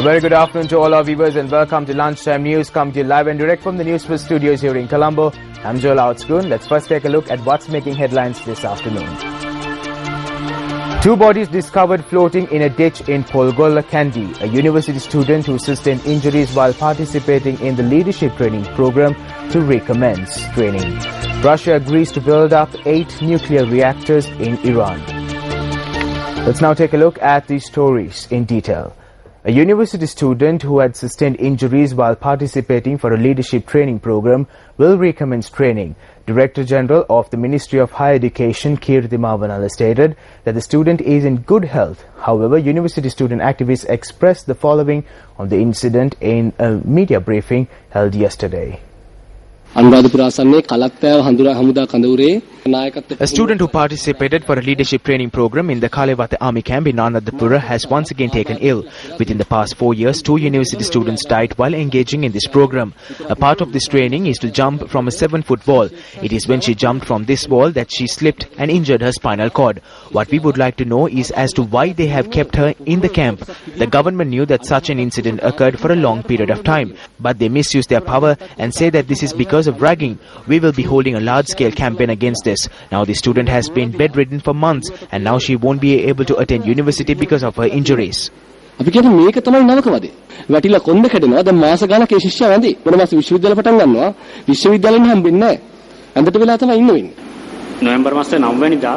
very good afternoon to all our viewers and welcome to Lunchtime News, coming to you live and direct from the Newsfirst studios here in Colombo. I'm Joel Outspoon. Let's first take a look at what's making headlines this afternoon. 2 bodies discovered floating in a ditch in Polgolla, Kandy. A university student who sustained injuries while participating in the leadership training program to recommence training. Russia agrees to build up 8 nuclear reactors in Iran. Let's now take a look at these stories in detail. A university student who had sustained injuries while participating for a leadership training program will recommence training. Director General of the Ministry of Higher Education, Kirti Mavanala, stated that the student is in good health. However, university student activists expressed the following on the incident in a media briefing held yesterday. A student who participated for a leadership training program in the Kalewata Army camp in Anuradhapura has once again taken ill. Within the past 4 years, 2 university students died while engaging in this program. A part of this training is to jump from a 7-foot wall. It is when she jumped from this wall that she slipped and injured her spinal cord. What we would like to know is as to why they have kept her in the camp. The government knew that such an incident occurred for a long period of time, but they misuse their power and say that this is because of ragging. We will be holding a large-scale campaign against this. Now the student has been bedridden for months and now she won't be able to attend university because of her injuries. අපි කියන්නේ මේක තමයි නවකවදේ. වැටිලා කොන්ද කැඩෙනවා. දැන් මාස ගානක් ඒ ශිෂ්‍යයා වැඳි. මොන මාස විශ්වවිද්‍යාල පටන් ගන්නවා. විශ්වවිද්‍යාලෙන් හම්බෙන්නේ නැහැ. ඇඳට වෙලා තමයි ඉන්න වෙන්නේ. නොවැම්බර් මාසේ 9 වෙනිදා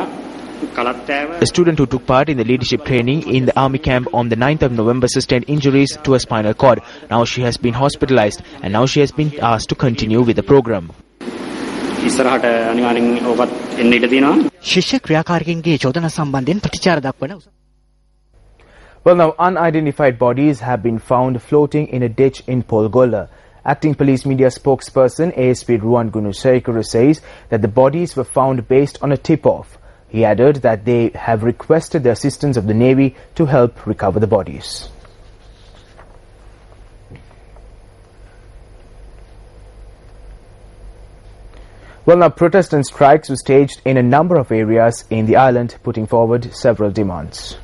A student who took part in the leadership training in the army camp on the 9th of November sustained injuries to her spinal cord. Now she has been hospitalized and now she has been asked to continue with the program. ඉස්සරහට අනිවාර්යෙන් ඔබත් එන්න ඉඩ තියෙනවා. ශිෂ්‍ය ක්‍රියාකාරකයන්ගේ චෝදනා සම්බන්ධයෙන් ප්‍රතිචාර දක්වන Well, now unidentified bodies have been found floating in a ditch in Polgolla. Acting police media spokesperson ASP Ruwan Gunusekuru says that the bodies were found based on a tip-off. He added that they have requested the assistance of the Navy to help recover the bodies. Well, now protests and strikes were staged in a number of areas in the island, putting forward several demands.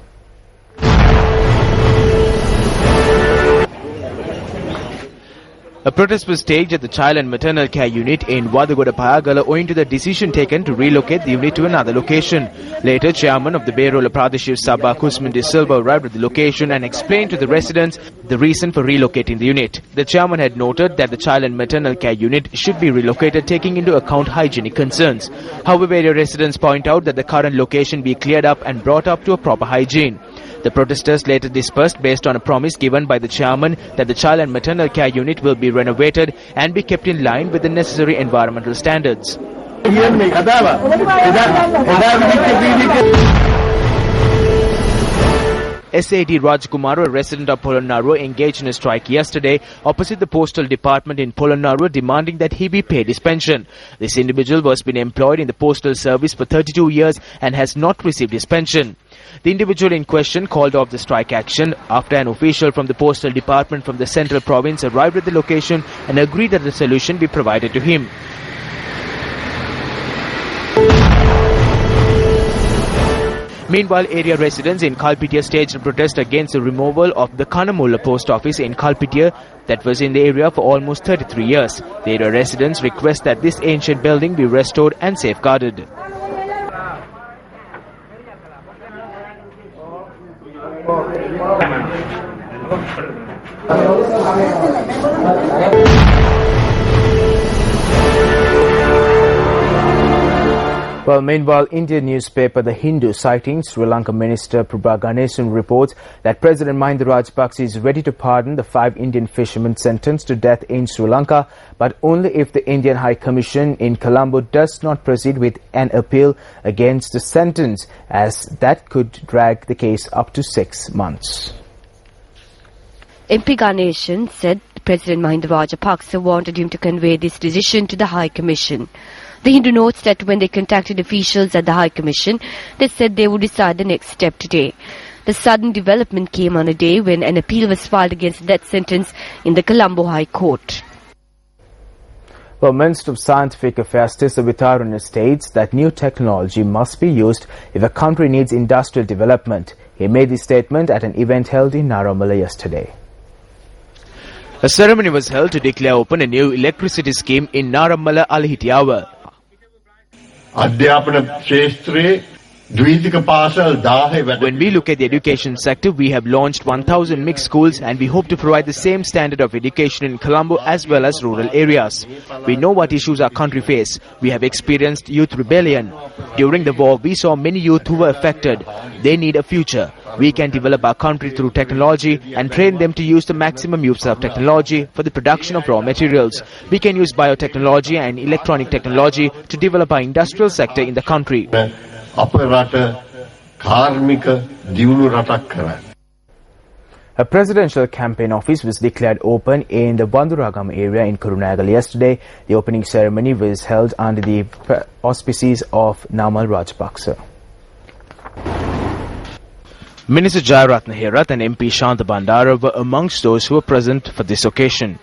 A protest was staged at the Child and Maternal Care Unit in Wadagoda Payagala owing to the decision taken to relocate the unit to another location. Later, Chairman of the Berola Pradeshik Sabha Kusman De Silva arrived at the location and explained to the residents the reason for relocating the unit. The chairman had noted that the Child and Maternal Care Unit should be relocated taking into account hygienic concerns. However, area residents point out that the current location be cleared up and brought up to a proper hygiene. The protesters later dispersed based on a promise given by the chairman that the Child and Maternal Care Unit will be renovated and be kept in line with the necessary environmental standards. SAD Rajkumar, a resident of Polonnaruwa, engaged in a strike yesterday opposite the postal department in Polonnaruwa, demanding that he be paid his pension. This individual was been employed in the postal service for 32 years and has not received his pension. The individual in question called off the strike action after an official from the postal department from the central province arrived at the location and agreed that the solution be provided to him. Meanwhile, area residents in Kalpitia staged a protest against the removal of the Kanamulla post office in Kalpitia that was in the area for almost 33 years. The area residents request that this ancient building be restored and safeguarded. Well, meanwhile, Indian newspaper The Hindu, citing Sri Lanka Minister Prabha Ganesan, reports that President Mahinda Rajapaksa is ready to pardon the 5 Indian fishermen sentenced to death in Sri Lanka, but only if the Indian High Commission in Colombo does not proceed with an appeal against the sentence, as that could drag the case up to 6 months. MP Ganesan said President Mahinda Rajapaksa wanted him to convey this decision to the High Commission. The Hindu notes that when they contacted officials at the High Commission, they said they would decide the next step today. The sudden development came on a day when an appeal was filed against the death sentence in the Colombo High Court. Well, Minister of Scientific Affairs Tissa Vitaruna states that new technology must be used if a country needs industrial development. He made this statement at an event held in Narumala yesterday. A ceremony was held to declare open a new electricity scheme in Narammala Alihitiyawa. අධ්‍යාපන ක්ෂේත්‍රයේ ද්විතික පාසල් 10 When we look at the education sector, we have launched 1,000 mixed schools and we hope to provide the same standard of education in Colombo as well as rural areas. We know what issues our country face. We have experienced youth rebellion. During the war, we saw many youth who were affected. They need a future. We can develop our country through technology and train them to use the maximum use of technology for the production of raw materials. We can use biotechnology and electronic technology to develop our industrial sector in the country. A presidential campaign office was declared open in the Banduragam area in Kurunegala yesterday. The opening ceremony was held under the auspices of Namal Rajapaksa. Minister Jayaratne Herath and MP Shantha Bandara were amongst those who were present for this occasion.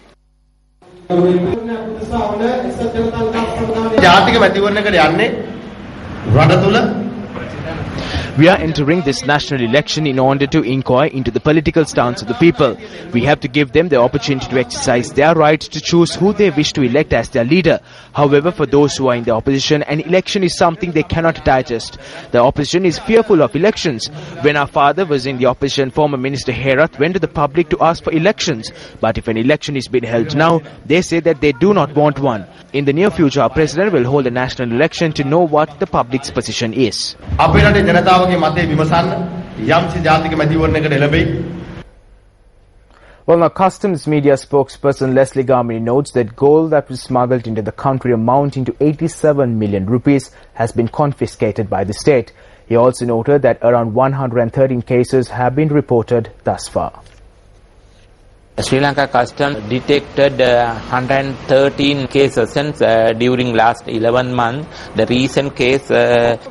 We are entering this national election in order to inquire into the political stance of the people. We have to give them the opportunity to exercise their right to choose who they wish to elect as their leader. However, for those who are in the opposition, an election is something they cannot digest. The opposition is fearful of elections. When our father was in the opposition, former Minister Herath went to the public to ask for elections. But if an election is being held now, they say that they do not want one. In the near future, our president will hold a national election to know what the public's position is. Well, now, Customs Media spokesperson Leslie Garmini notes that gold that was smuggled into the country amounting to 87 million rupees has been confiscated by the state. He also noted that around 113 cases have been reported thus far. Sri Lanka Customs detected 113 cases since during last 11 months. The recent case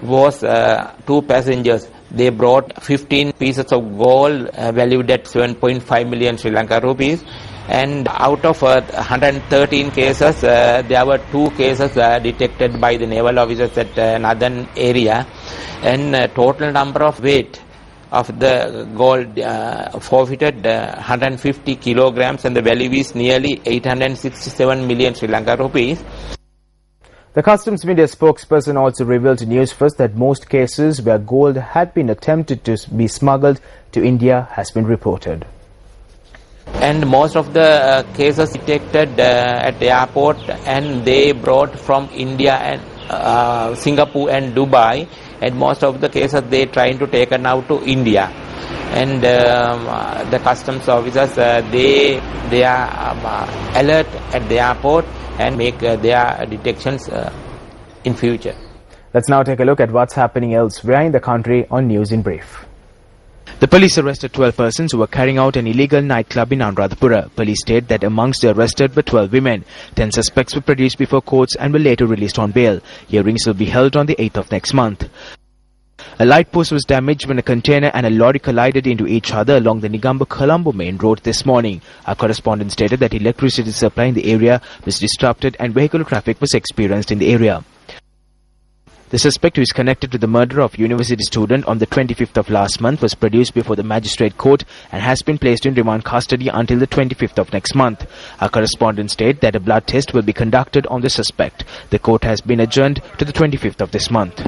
was 2 passengers. They brought 15 pieces of gold valued at 7.5 million Sri Lanka rupees. And out of 113 cases, there were 2 cases detected by the naval officers at northern area. And total number of weight of the gold forfeited 150 kilograms, and the value is nearly 867 million Sri Lanka rupees. The Customs Media spokesperson also revealed to Newsfirst that most cases where gold had been attempted to be smuggled to India has been reported. And most of the cases detected at the airport, and they brought from India and Singapore and Dubai. And most of the cases they trying to take now to India. And the customs officers, they are alert at the airport and make their detections in future. Let's now take a look at what's happening elsewhere in the country on News in Brief. The police arrested 12 persons who were carrying out an illegal nightclub in Anuradhapura. Police state that amongst the arrested were 12 women. 10 suspects were produced before courts and were later released on bail. Hearings will be held on the 8th of next month. A light post was damaged when a container and a lorry collided into each other along the Negombo-Colombo main road this morning. Our correspondent stated that electricity supply in the area was disrupted and vehicular traffic was experienced in the area. The suspect, who is connected to the murder of university student on the 25th of last month, was produced before the magistrate court and has been placed in remand custody until the 25th of next month. Our correspondent stated that a blood test will be conducted on the suspect. The court has been adjourned to the 25th of this month.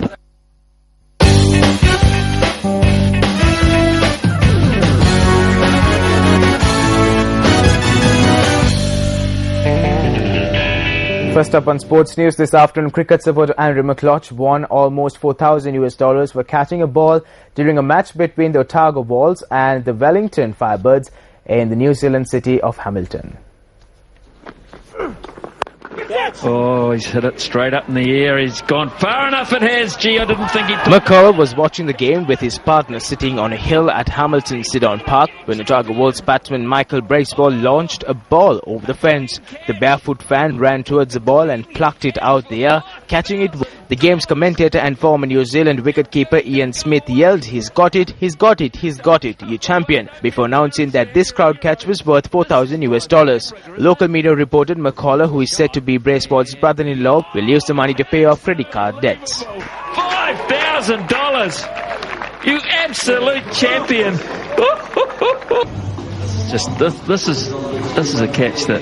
First up on sports news this afternoon, cricket supporter Andrew McLeish won almost $4,000 for catching a ball during a match between the Otago Wolves and the Wellington Firebirds in the New Zealand city of Hamilton. Oh, he's hit it straight up in the air. He's gone far enough. It has. Gee, I didn't think he'd... McCall was watching the game with his partner sitting on a hill at Hamilton Sidon Park when Otago Wolves batsman Michael Bracewell launched a ball over the fence. The barefoot fan ran towards the ball and plucked it out the air, catching it. The game's commentator and former New Zealand wicketkeeper Ian Smith yelled, "He's got it, he's got it, he's got it, you champion," before announcing that this crowd catch was worth $4,000. Local media reported McCullough, who is said to be Bracewell's brother-in-law, will use the money to pay off credit card debts. $5,000! You absolute champion! just this is a catch that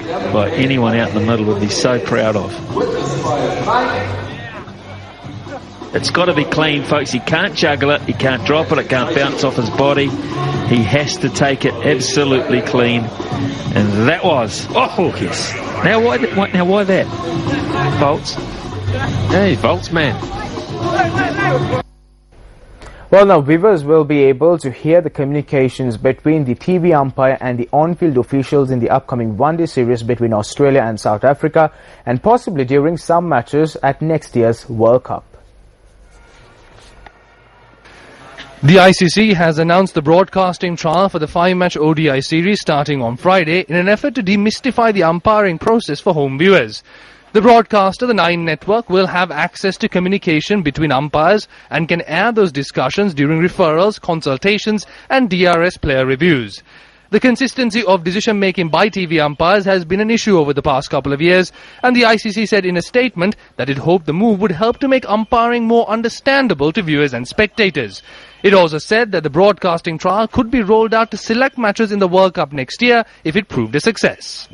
anyone out in the middle would be so proud of. It's got to be clean, folks. He can't juggle it, he can't drop it, it can't bounce off his body. He has to take it absolutely clean, and that was yes. Now why that? Volts. Hey, Volts man. Well, now viewers will be able to hear the communications between the TV umpire and the on-field officials in the upcoming one-day series between Australia and South Africa, and possibly during some matches at next year's World Cup. The ICC has announced the broadcasting trial for the 5-match ODI series starting on Friday in an effort to demystify the umpiring process for home viewers. The broadcaster, the Nine Network, will have access to communication between umpires and can air those discussions during referrals, consultations and DRS player reviews. The consistency of decision-making by TV umpires has been an issue over the past couple of years, and the ICC said in a statement that it hoped the move would help to make umpiring more understandable to viewers and spectators. It also said that the broadcasting trial could be rolled out to select matches in the World Cup next year if it proved a success.